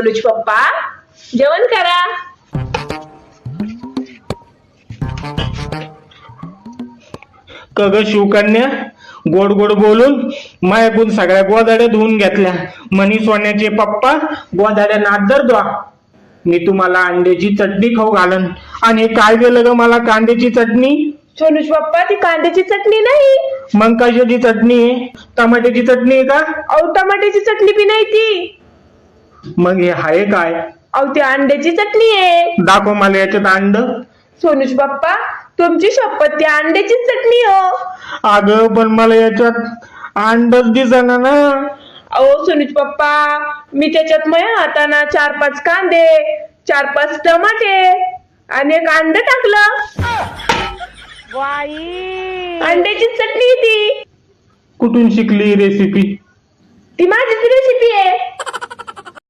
सोनूज पप्पा जेवण करा. कग शिवकन्या, गोड गोड बोलून मायाकून सगळ्या गोदाड्या धुवून घेतल्या. मनी सोन्याचे पप्पा गोदाड्या नादर द्वा. मी तुम्हाला अंड्याची चटणी खाऊ घालन. आणि काय दिलं ग मला कांद्याची चटणी? सोनूज पप्पा ती कांद्याची चटणी नाही. मग कशाची चटणी आहे? टमाट्याची चटणी आहे का? अहो टमाट्याची चटणी बी नाही ती. मग हे आहे काय? अहो ती अंड्याची चटणी आहे. दाखव मला याच्यात अंड. सोनूज पप्पा तुमची शपथ ती अंड्याची चटणी हो. अगं पण मला याच्यात अंडच दिसना ना. अहो सोनूज पप्पा मी त्याच्यात माझ्या हाताना 4-5 कांदे 4-5 टमाटे आणि एक अंड टाकलं. अंड्याची चटणी ती. कुठून शिकली रेसिपी? ती माझीच रेसिपी आहे.